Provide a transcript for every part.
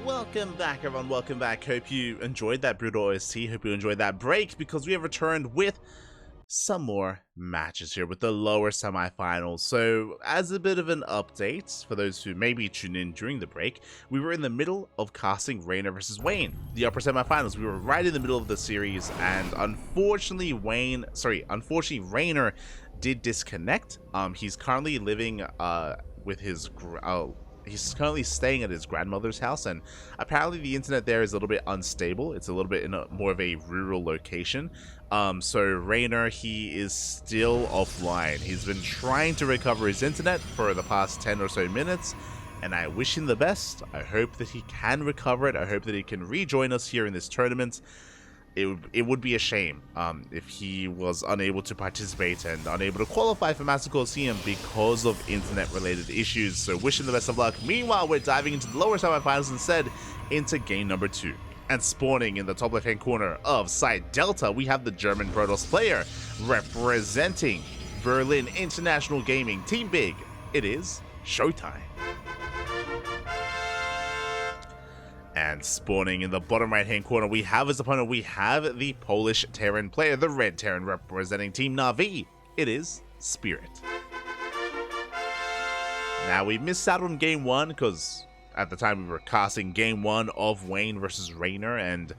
Welcome back, everyone. Welcome back. Hope you enjoyed that brutal OST. Hope you enjoyed that break, because we have returned with some more matches here with the lower semifinals. So, as a bit of an update for those who maybe tuned in during the break, we were in the middle of casting Rainer versus Wayne, the upper semifinals. We were right in the middle of the series, and unfortunately, Rainer did disconnect. He's currently living with his he's currently staying at his grandmother's house, and apparently the internet there is a little bit unstable. It's a little bit in more of a rural location. So Rainer, he is still offline. He's been trying to recover his internet for the past 10 or so minutes, and I wish him the best. I hope that he can recover it. I hope that he can rejoin us here in this tournament. It would be a shame if he was unable to participate and unable to qualify for Master Coliseum because of internet-related issues. So wish him the best of luck. Meanwhile, we're diving into the lower semifinals instead, into game number 2. And spawning in the top left-hand corner of Site Delta, we have the German Protoss player representing Berlin International Gaming Team Big. It is ShoWTimE. And spawning in the bottom right-hand corner, we have as opponent, we have the Polish Terran player, the Red Terran representing Team Na'Vi. It is Spirit. Now, we missed out on game 1 because at the time we were casting game 1 of Wayne versus Rainer, and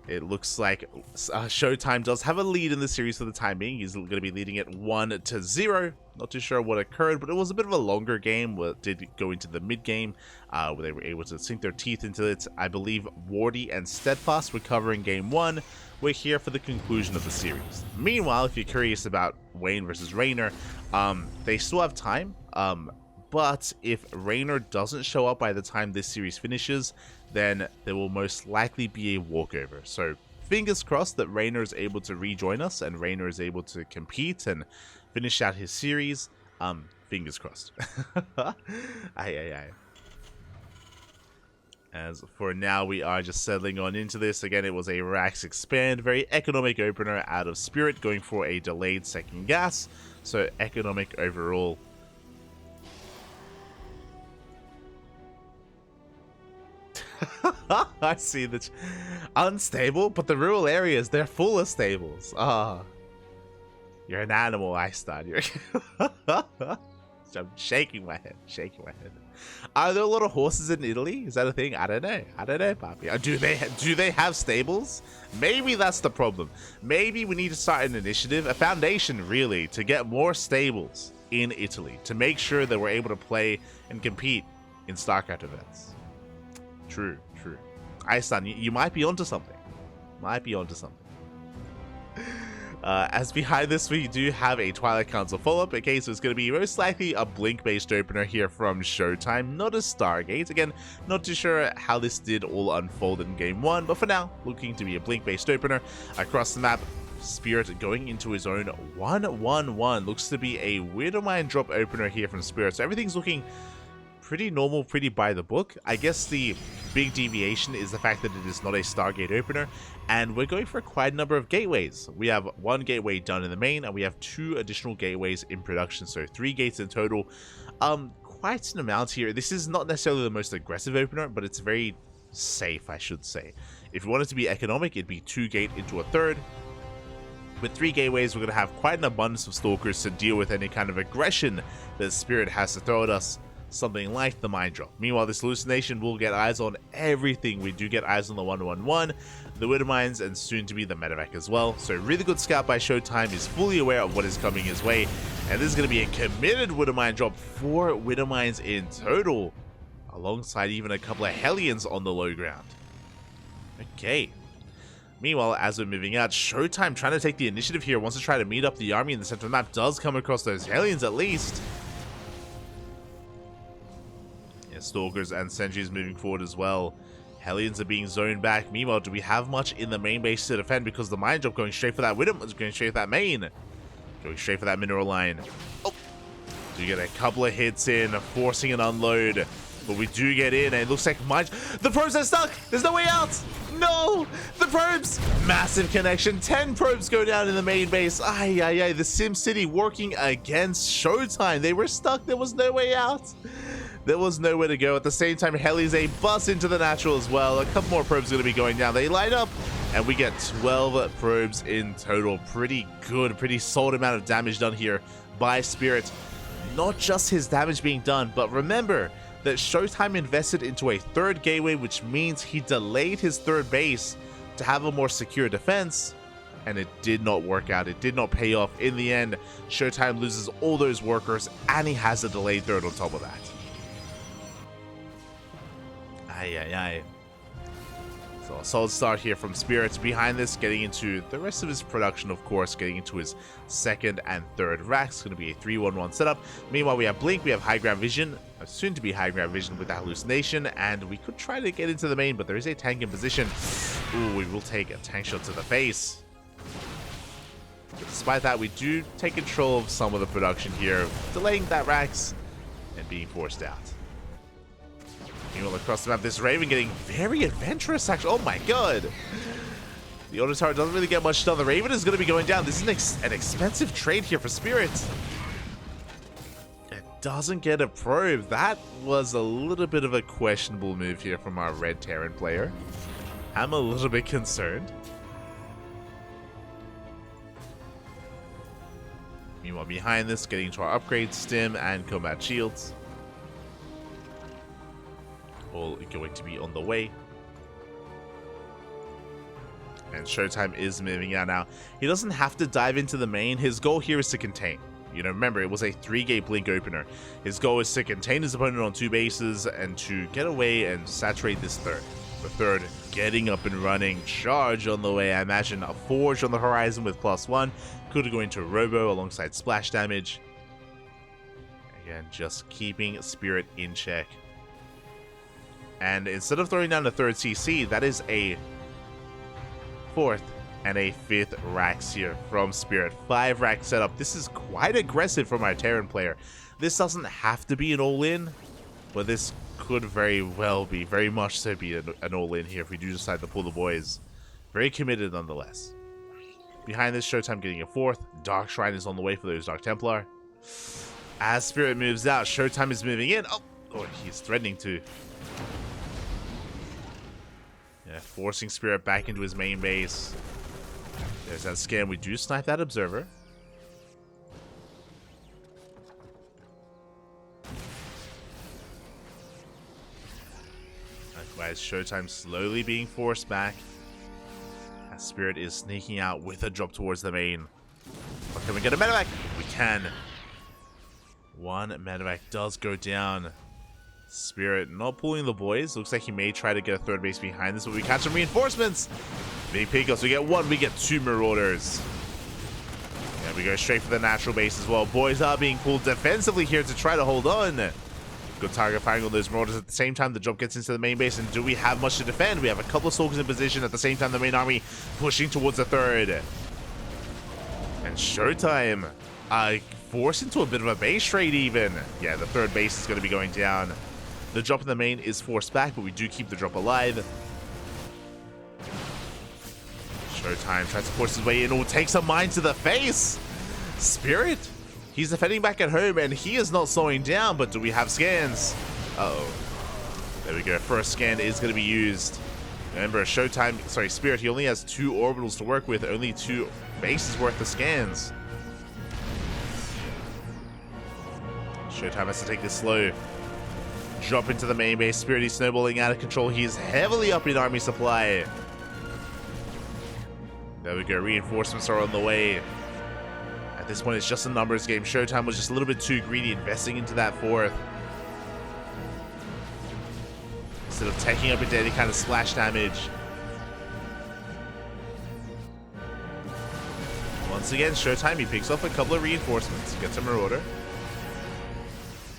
it looks like ShoWTimE does have a lead in the series for the time being. He's going to be leading it 1-0. Not too sure what occurred, but it was a bit of a longer game. It did go into the mid game, where they were able to sink their teeth into it. I believe Wardy and Steadfast were covering game 1. We're here for the conclusion of the series. Meanwhile, if you're curious about Wayne versus Rainer, they still have time. But if Rainer doesn't show up by the time this series finishes, then there will most likely be a walkover. So fingers crossed that Rainer is able to rejoin us and Rainer is able to compete and finish out his series. Fingers crossed. As for now, we are just settling on into this. Again, it was a Rax Expand, very economic opener out of Spirit, going for a delayed second gas. So economic overall. I see that. Unstable, but the rural areas, they're full of stables. You're an animal, Einstein. You're I'm shaking my head, Are there a lot of horses in Italy? Is that a thing? I don't know, Papi. Do they have stables? Maybe that's the problem. Maybe we need to start an initiative, a foundation really, to get more stables in Italy, to make sure that we're able to play and compete in StarCraft events. True. Einstein, you might be onto something. As behind this, we do have a Twilight Council follow-up. Okay, so it's going to be most likely a Blink-based opener here from ShoWTimE, not a Stargate. Again, not too sure how this did all unfold in game 1, but for now, looking to be a Blink-based opener. Across the map, Spirit going into his own 1-1-1. Looks to be a Weirdo Mind drop opener here from Spirit, so everything's looking pretty normal, pretty by the book. I guess the big deviation is the fact that it is not a Stargate opener, and we're going for quite a number of gateways. We have 1 gateway done in the main, and we have 2 additional gateways in production, so 3 gates in total. Quite an amount here. This is not necessarily the most aggressive opener, but it's very safe, I should say. If you want it to be economic, it'd be 2 gate into a 3rd. With 3 gateways, we're going to have quite an abundance of Stalkers to deal with any kind of aggression that Spirit has to throw at us. Something like the Mind Drop. Meanwhile, this hallucination will get eyes on everything. We do get eyes on the 1-1-1, the Widowmines, and soon to be the Medevac as well. So really good scout by ShoWTimE. He's fully aware of what is coming his way, and this is going to be a committed Widowmine drop. 4 Widowmines in total, alongside even a couple of Hellions on the low ground. Okay. Meanwhile, as we're moving out, ShoWTimE trying to take the initiative here, wants to try to meet up the army in the center of the map, does come across those Hellions at least. Stalkers and Sentries moving forward as well. Hellions are being zoned back. Meanwhile, do we have much in the main base to defend? Because the Mind Drop going straight for that Widow, going straight for that main. Going straight for that mineral line. Oh! Do get a couple of hits in, forcing an unload. But we do get in, and it looks like the probes are stuck! There's no way out! No! The probes! Massive connection. 10 probes go down in the main base. The SimCity working against ShoWTimE. They were stuck. There was no way out. There was nowhere to go. At the same time, Helize busts into the natural as well. A couple more probes are going to be going down. They light up, and we get 12 probes in total. Pretty good, pretty solid amount of damage done here by Spirit. Not just his damage being done, but remember that ShoWTimE invested into a third gateway, which means he delayed his third base to have a more secure defense, and it did not work out. It did not pay off. In the end, ShoWTimE loses all those workers, and he has a delayed third on top of that. So a solid start here from Spirits. Behind this, getting into the rest of his production, of course, getting into his second and third racks. Going to be a 3-1-1 setup. Meanwhile, we have Blink, we have High Ground Vision, soon to be High Ground Vision with that Hallucination, and we could try to get into the main, but there is a tank in position. Ooh, we will take a tank shot to the face. But despite that, we do take control of some of the production here, delaying that racks and being forced out. Meanwhile, across the map, this Raven getting very adventurous, actually. Oh my god! The auto tower doesn't really get much done. The Raven is going to be going down. This is an expensive trade here for Spirit. It doesn't get a probe. That was a little bit of a questionable move here from our red Terran player. I'm a little bit concerned. Meanwhile, behind this, getting into our upgrade, stim, and combat shields. All going to be on the way. And ShoWTimE is moving out now. He doesn't have to dive into the main. His goal here is to contain. You know, remember, it was a 3-gate Blink opener. His goal is to contain his opponent on 2 bases and to get away and saturate this third. The third getting up and running. Charge on the way. I imagine a Forge on the horizon with +1. Could go into Robo alongside splash damage. Again, just keeping Spirit in check. And instead of throwing down the third CC, that is a 4th and a 5th racks here from Spirit. 5 rack setup. This is quite aggressive from our Terran player. This doesn't have to be an all-in, but this could very well be, very much so be an all-in here if we do decide to pull the boys. Very committed nonetheless. Behind this, ShoWTimE getting a 4th. Dark Shrine is on the way for those Dark Templar. As Spirit moves out, ShoWTimE is moving in. Oh, he's threatening to. Yeah, forcing Spirit back into his main base. There's that scan. We do snipe that Observer. Likewise, ShoWTimE slowly being forced back. As Spirit is sneaking out with a drop towards the main. But can we get a medevac? We can. 1 medevac does go down. Spirit not pulling the boys. Looks like he may try to get a third base behind this, but we catch some reinforcements. Big pickups. We get 1, we get 2 Marauders. And we go straight for the natural base as well. Boys are being pulled defensively here to try to hold on. Good target firing on those Marauders. At the same time, the drop gets into the main base. And do we have much to defend? We have a couple of Stalkers in position. At the same time, the main army pushing towards the third. And ShoWTimE forced into a bit of a base trade even. Yeah, the third base is going to be going down. The drop in the main is forced back, but we do keep the drop alive. ShoWTimE tries to force his way in. Oh, takes a mine to the face. Spirit, he's defending back at home, and he is not slowing down, but do we have scans? Uh-oh. There we go. First scan is going to be used. Remember, Spirit, he only has 2 orbitals to work with, only 2 bases worth of scans. ShoWTimE has to take this slow. Drop into the main base. Spirit is snowballing out of control. He is heavily up in army supply. There we go. Reinforcements are on the way. At this point, it's just a numbers game. ShoWTimE was just a little bit too greedy investing into that 4th. Instead of taking up into any kind of splash damage. Once again, ShoWTimE, he picks off a couple of reinforcements. Gets a Marauder.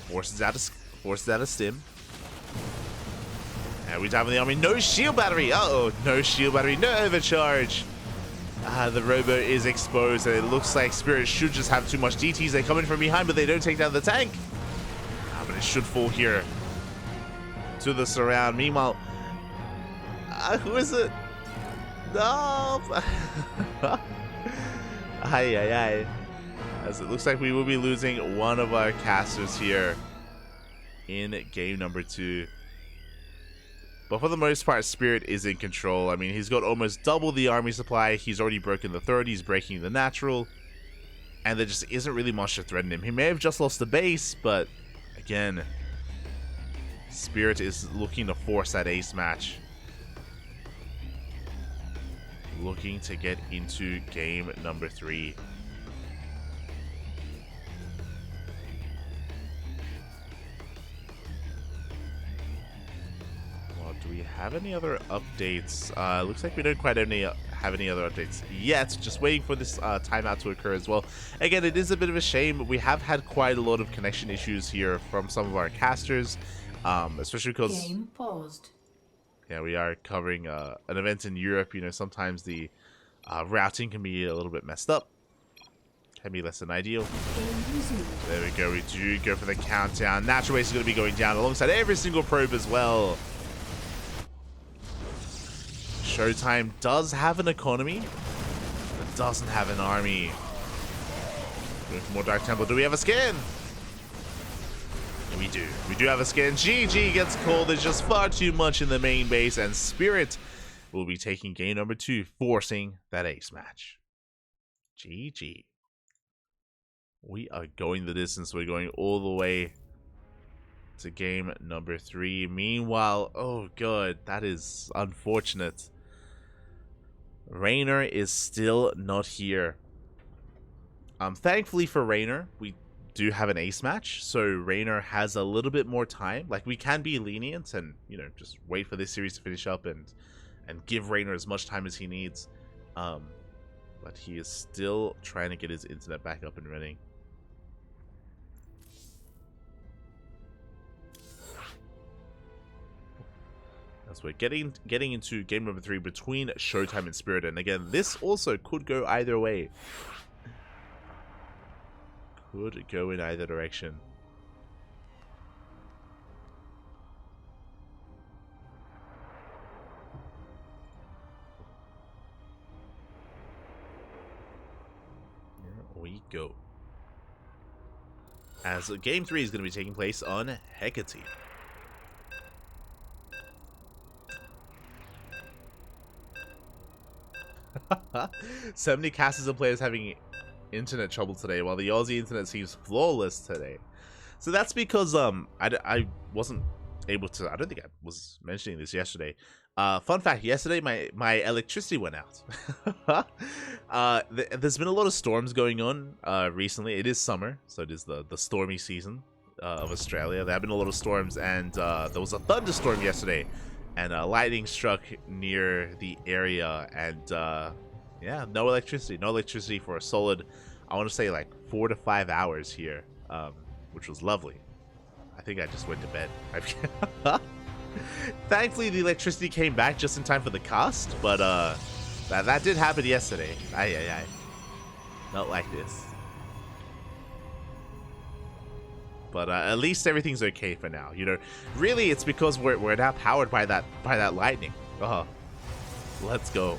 Forces out a stim. And we dive in the army. No shield battery. Uh-oh. No shield battery. No overcharge. The Robo is exposed, and it looks like Spirit should just have too much DTs. They come in from behind, but they don't take down the tank. But it should fall here to the surround. Meanwhile, who is it? No. As it looks like we will be losing one of our casters here. in game number 2. But for the most part, Spirit is in control. I mean, he's got almost double the army supply. He's already broken the third. He's breaking the natural. And there just isn't really much to threaten him. He may have just lost the base, but again, Spirit is looking to force that ace match. Looking to get into game number 3. Do we have any other updates? Looks like we don't quite have any other updates yet. Just waiting for this timeout to occur as well. Again, it is a bit of a shame. We have had quite a lot of connection issues here from some of our casters, especially because Game paused. Yeah, we are covering an event in Europe. You know, sometimes the routing can be a little bit messed up. Can be less than ideal. There we go. We do go for the countdown. Natural Waste is going to be going down alongside every single probe as well. ShoWTimE does have an economy, but doesn't have an army. Going for more Dark Temple. Do we have a skin? Yeah, we do. We do have a skin. GG gets called. There's just far too much in the main base, and Spirit will be taking game number 2, forcing that ace match. GG. We are going the distance. We're going all the way to game number 3. Meanwhile, oh god, that is unfortunate. Raynor is still not here. Thankfully for Raynor, we do have an ace match, so Raynor has a little bit more time. Like, we can be lenient and, you know, just wait for this series to finish up and give Raynor as much time as he needs. But he is still trying to get his internet back up and running. As we're getting into game number 3 between ShoWTimE and Spirit, and again, this also could go either way. Could go in either direction. Here we go. As game 3 is going to be taking place on Hecate. 70 casters and players having internet trouble today, while the Aussie internet seems flawless today. So that's because I wasn't able to. I don't think I was mentioning this yesterday. Fun fact: yesterday my electricity went out. There's been a lot of storms going on recently. It is summer, so it is the stormy season of Australia. There have been a lot of storms, and there was a thunderstorm yesterday. And lightning struck near the area, and yeah, no electricity for a solid, I want to say like 4 to 5 hours here, which was lovely. I think I just went to bed. Thankfully, the electricity came back just in time for the cast, but that did happen yesterday. Aye. Not like this. But at least everything's okay for now. You know, really, it's because we're now powered by that lightning. Let's go.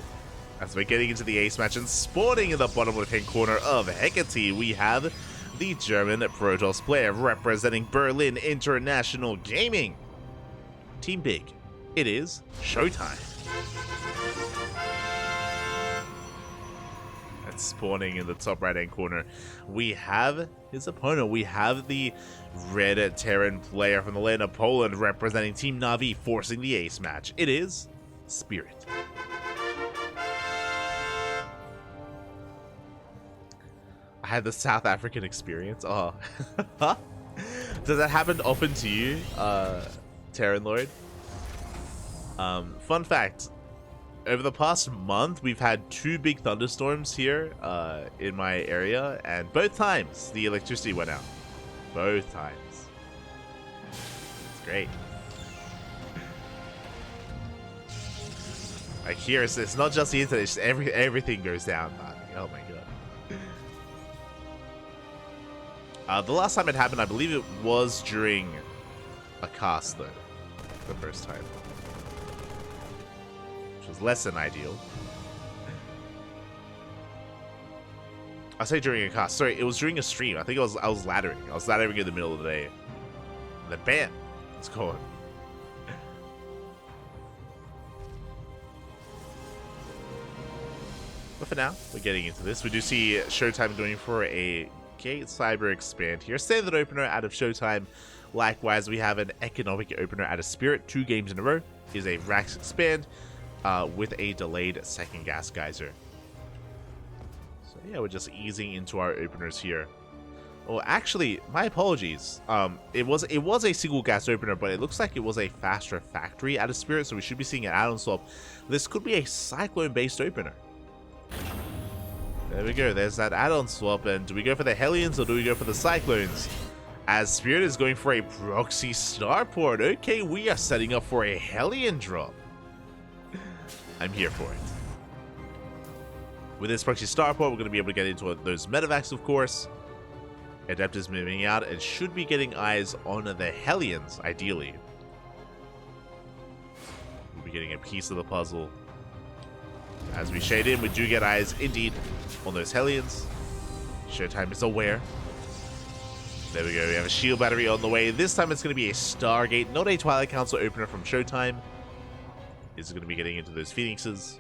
As we're getting into the ace match and spawning in the bottom left-hand corner of Hecate, we have the German Protoss player representing Berlin International Gaming. Team Big. It is ShoWTimE. And spawning in the top right-hand corner, we have his opponent. We have the Red Terran player from the land of Poland representing Team Na'Vi, forcing the ace match. It is Spirit. I had the South African experience. Oh. Does that happen often to you, Terran Lord? Fun fact. Over the past month, we've had 2 big thunderstorms here in my area, and both times the electricity went out. Both times. It's great. Like here, it's not just the internet, it's just everything goes down. Oh my god. The last time it happened, I believe it was during a cast, though. The first time. Which was less than ideal. I say during a cast. Sorry, it was during a stream. I think I was laddering. I was laddering in the middle of the day. And then bam! Let's go on. But for now, we're getting into this. We do see ShoWTimE going for a Gate Cyber Expand here. Standard opener out of ShoWTimE. Likewise, we have an Economic opener out of Spirit. 2 games in a row is a Rax Expand with a delayed second Gas Geyser. So yeah, we're just easing into our openers here. Oh, actually, my apologies. It was a single gas opener, but it looks like it was a faster factory out of Spirit, so we should be seeing an add-on swap. This could be a Cyclone-based opener. There we go, there's that add-on swap, and do we go for the Hellions or do we go for the Cyclones? As Spirit is going for a proxy starport. Okay, we are setting up for a Hellion drop. I'm here for it. With this proxy starport, we're going to be able to get into those medevacs, of course. Adept is moving out and should be getting eyes on the Hellions, ideally. We'll be getting a piece of the puzzle. As we shade in, we do get eyes, indeed, on those Hellions. ShoWTimE is aware. There we go, we have a shield battery on the way. This time it's going to be a Stargate, not a Twilight Council opener from ShoWTimE. It's going to be getting into those Phoenixes.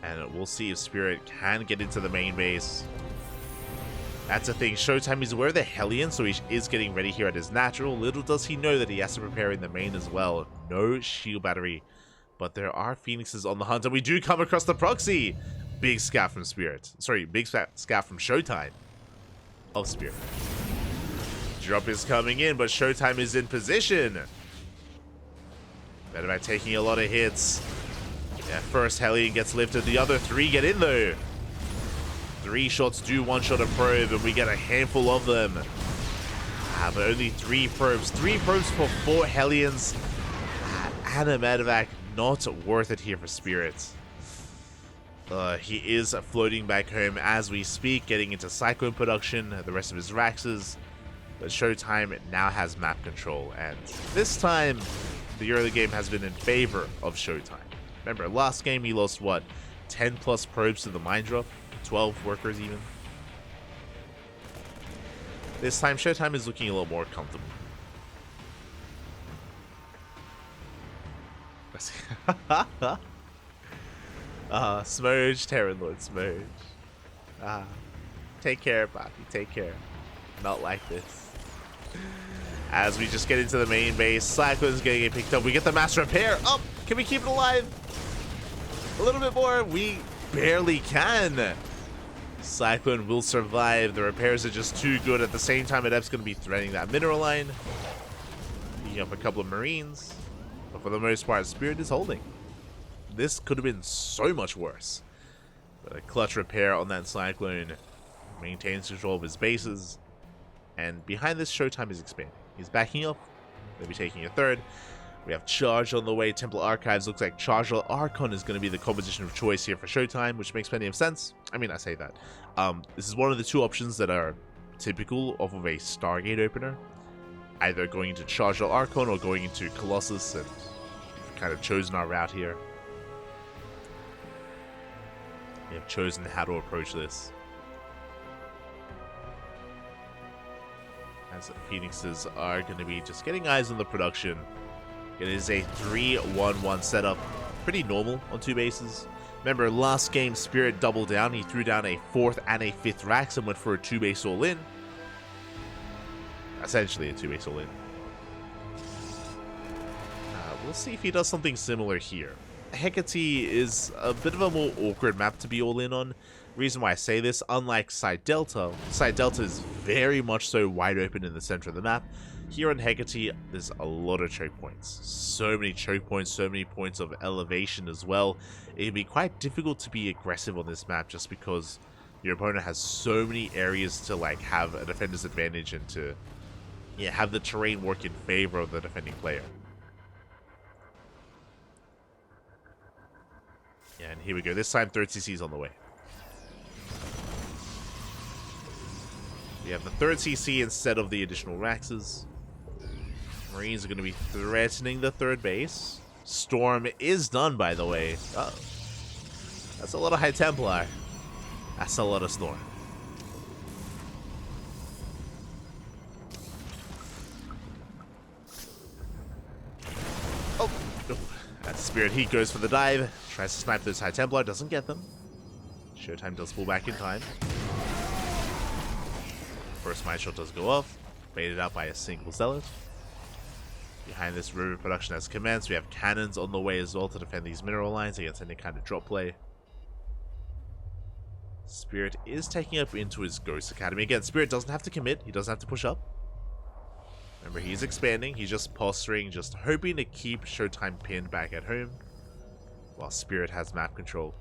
And we'll see if Spirit can get into the main base. That's the thing, ShoWTimE is aware of the Hellion, so he is getting ready here at his natural. Little does he know that he has to prepare in the main as well. No shield battery, but there are Phoenixes on the hunt, and we do come across the proxy. Big scat from Spirit. Sorry, big scat from ShoWTimE of Spirit. Drop is coming in, but ShoWTimE is in position. Better by taking a lot of hits. Yeah, first Hellion gets lifted, the other 3 get in though. 3 shots do one-shot a probe, and we get a handful of them. But only 3 probes. 3 probes for 4 Hellions. And a medevac, not worth it here for Spirit. He is floating back home as we speak, getting into Cyclone production, the rest of his Raxes. But ShoWTimE now has map control, and this time, the early game has been in favor of ShoWTimE. Remember, last game he lost, what, 10 plus probes to the mine drop? 12 workers even. This time, ShoWTimE is looking a little more comfortable. Smerge, Terran Lord Smerge. Take care, Poppy, take care. Not like this. As we just get into the main base, Cyclone's gonna get picked up. We get the mass repair. Oh, can we keep it alive? A little bit more. We barely can. Cyclone will survive. The repairs are just too good. At the same time, Adept's going to be threatening that mineral line. Picking up a couple of Marines. But for the most part, Spirit is holding. This could have been so much worse. But a clutch repair on that Cyclone. Maintains control of his bases. And behind this, ShoWTimE is expanding. He's backing up. They'll be taking a third. We have Charge on the way. Temple Archives looks like Charge Archon is going to be the composition of choice here for ShoWTimE, which makes plenty of sense. I mean, I say that. This is one of the 2 options that are typical off of a Stargate opener. Either going into Charge Archon or going into Colossus, and we've kind of chosen our route here. We have chosen how to approach this. As the Phoenixes are going to be just getting eyes on the production. It is a 3-1-1 setup. Pretty normal on 2 bases. Remember, last game, Spirit doubled down. He threw down a 4th and a 5th Rax and went for a 2-base all-in. Essentially a 2-base all-in. We'll see if he does something similar here. Hecate is a bit of a more awkward map to be all-in on. Reason why I say this, unlike Side Delta is very much so wide open in the center of the map. Here on Hecate, there's a lot of choke points. So many choke points, so many points of elevation as well. It'd be quite difficult to be aggressive on this map just because your opponent has so many areas to like have a defender's advantage and to have the terrain work in favor of the defending player. Yeah, and here we go. This time, 3rd CC is on the way. We have the 3rd CC instead of the additional Raxes. Marines are going to be threatening the 3rd base. Storm is done, by the way. Uh-oh. That's a lot of High Templar. That's a lot of Storm. Ooh, that's Spirit. He goes for the dive. Tries to snipe those High Templar. Doesn't get them. ShoWTimE does pull back in time. First Mind Shot does go off. Baited out by a single Zealot. Behind this, river production has commenced. We have cannons on the way as well to defend these mineral lines against any kind of drop play. Spirit is taking up into his Ghost Academy. Again, Spirit doesn't have to commit. He doesn't have to push up. Remember, he's expanding. He's just posturing, just hoping to keep ShoWTimE pinned back at home, while Spirit has map control.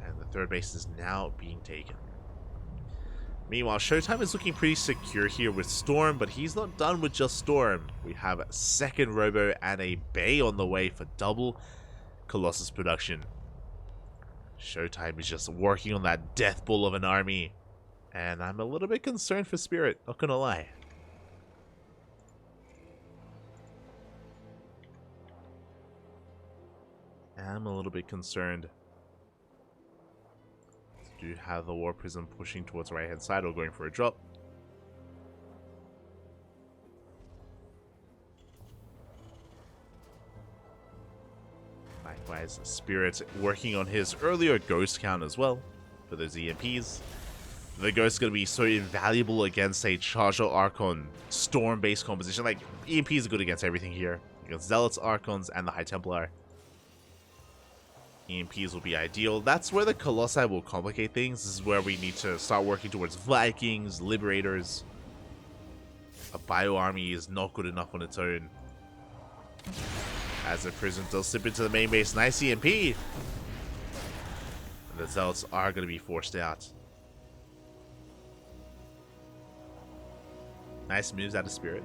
And the third base is now being taken. Meanwhile, ShoWTimE is looking pretty secure here with Storm, but he's not done with just Storm. We have a second Robo and a Bay on the way for double Colossus production. ShoWTimE is just working on that death bull of an army, and I'm a little bit concerned for Spirit, not gonna lie. I'm a little bit concerned. Do have the War Prism pushing towards the right hand side or going for a drop. Likewise, Spirit working on his earlier Ghost count as well for those EMPs. The Ghost is going to be so invaluable against a Charger Archon Storm based composition. Like, EMPs are good against everything here. Against Zealots, Archons, and the High Templar. EMPs will be ideal. That's where the Colossi will complicate things. This is where we need to start working towards Vikings, Liberators. A Bio Army is not good enough on its own. As the Prism does slip into the main base, nice EMP! And the Zealots are going to be forced out. Nice moves out of Spirit.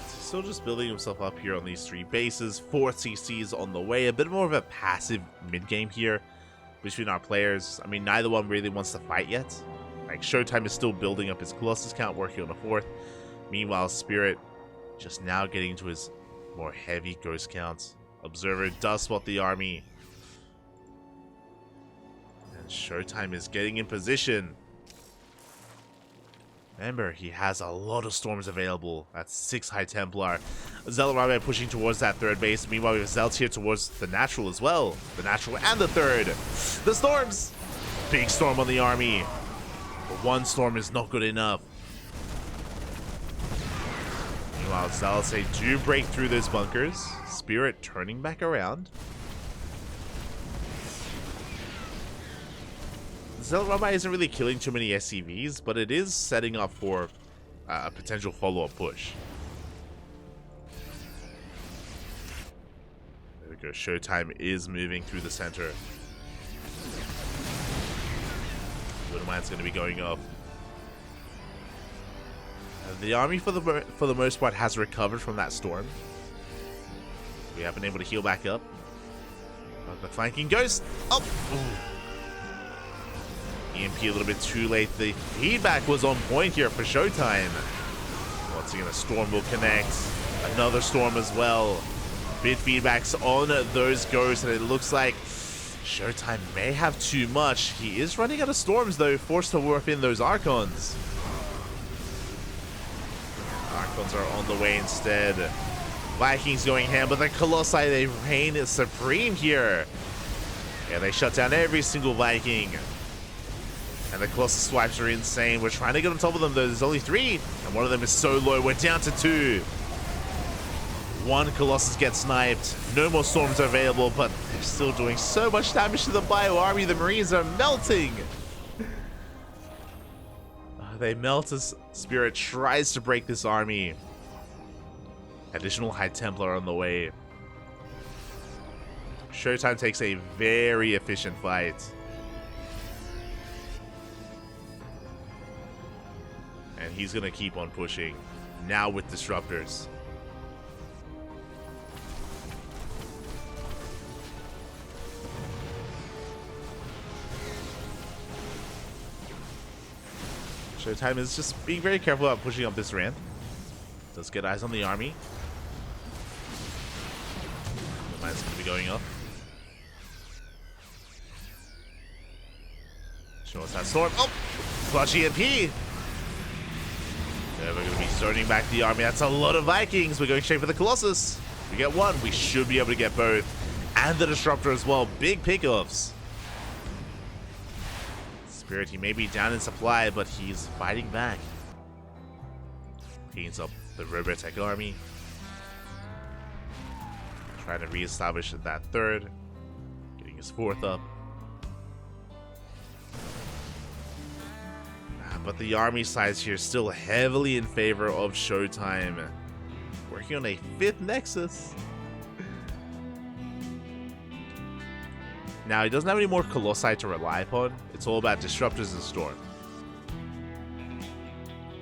Still just building himself up here on these three bases. 4 CCs on the way. A bit more of a passive mid-game here between our players. I mean, neither one really wants to fight yet. Like, ShoWTimE is still building up his Colossus count, working on a 4th. Meanwhile, Spirit just now getting into his more heavy Ghost counts. Observer does spot the army. And ShoWTimE is getting in position. Remember, he has a lot of Storms available. That's 6 High Templar. Zealot Rabbi pushing towards that third base. Meanwhile, we have Zealots here towards the Natural as well. The Natural and the third. The Storms! Big Storm on the army. But one Storm is not good enough. Meanwhile, Zealots, they do break through those bunkers. Spirit turning back around. Zealot Rabbi isn't really killing too many SCVs, but it is setting up for a potential follow-up push. There we go. ShoWTimE is moving through the center. Widowmine's going to be going off. The army, for the most part, has recovered from that storm. We have been able to heal back up. But the flanking Ghost. Oh! Ooh. EMP a little bit too late. The feedback was on point here for ShoWTimE. Once again, a Storm will connect. Another Storm as well. Bit feedbacks on those Ghosts, and it looks like ShoWTimE may have too much. He is running out of Storms, though, forced to warp in those Archons. Archons are on the way instead. Vikings going ham, but the Colossi, they reign supreme here. Yeah, they shut down every single Viking. And the Colossus swipes are insane. We're trying to get on top of them, though. There's only 3, and one of them is so low. We're down to 2. One Colossus gets sniped. No more Storms are available, but they're still doing so much damage to the Bio Army. The Marines are melting. They melt as Spirit tries to break this army. Additional High Templar on the way. ShoWTimE takes a very efficient fight. And he's going to keep on pushing, now with Disruptors. ShoWTimE is just being very careful about pushing up this ramp. Does get eyes on the army. The mine's going to be going up. Show us that storm. Oh! Clutch EMP! We're going to be starting back the army. That's a lot of Vikings. We're going straight for the Colossus. We get one. We should be able to get both. And the Disruptor as well. Big pickoffs. Spirit, he may be down in supply, but he's fighting back. Cleans up the Robotech army. Trying to reestablish that third. Getting his fourth up. But the army size here is still heavily in favor of ShoWTimE. Working on a 5th Nexus. Now, he doesn't have any more Colossi to rely upon. It's all about Disruptors and Storm.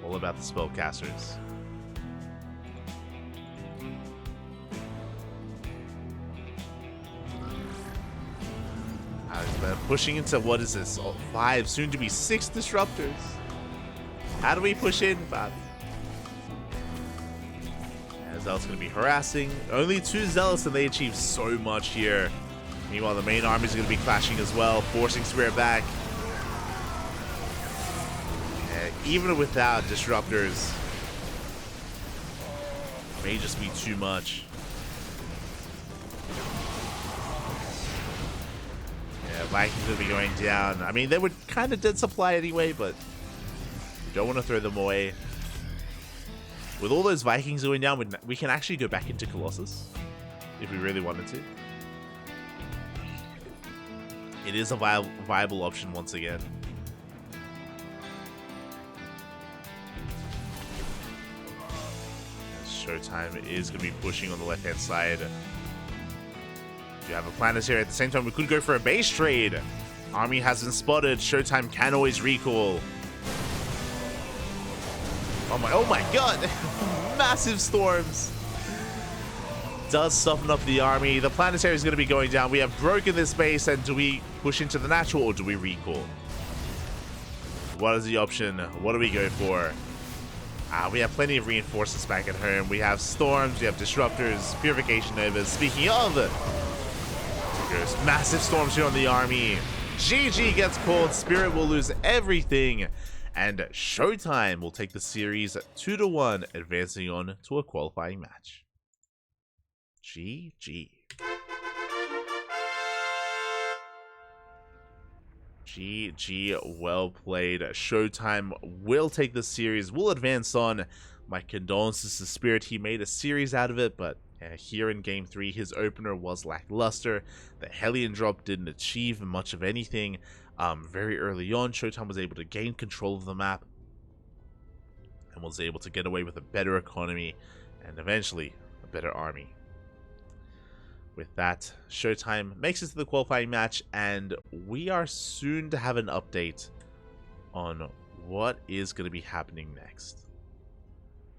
All about the Spellcasters. Pushing into, what is this? 5, soon to be 6 Disruptors. How do we push in, Bob? Zealot's going to be harassing. Only 2 Zealots and they achieve so much here. Meanwhile, the main army is going to be clashing as well, forcing Spirit back. Even without Disruptors, may just be too much. Yeah, Vikings will be going down. I mean, they were kind of dead supply anyway, but we don't want to throw them away. With all those Vikings going down, we can actually go back into Colossus if we really wanted to. It is a viable option once again. ShoWTimE is going to be pushing on the left-hand side. You have a Planetary. At the same time, we could go for a base trade. Army hasn't spotted. ShoWTimE can always recall. Oh my god! Massive storms! Does soften up the army. The Planetary is going to be going down. We have broken this base, and do we push into the natural or do we recall? What is the option? What do we go for? We have plenty of reinforcements back at home. We have storms, we have disruptors, purification novas. Speaking of, there's massive storms here on the army. GG gets called. Spirit will lose everything. And ShoWTimE will take the series 2-1, advancing on to a qualifying match. GG. GG, well played. ShoWTimE will take the series, will advance on. My condolences to Spirit. He made a series out of it, but here in Game 3, his opener was lackluster. The Hellion drop didn't achieve much of anything. Very early on, ShoWTimE was able to gain control of the map and was able to get away with a better economy and eventually a better army. With that, ShoWTimE makes it to the qualifying match, and we are soon to have an update on what is going to be happening next.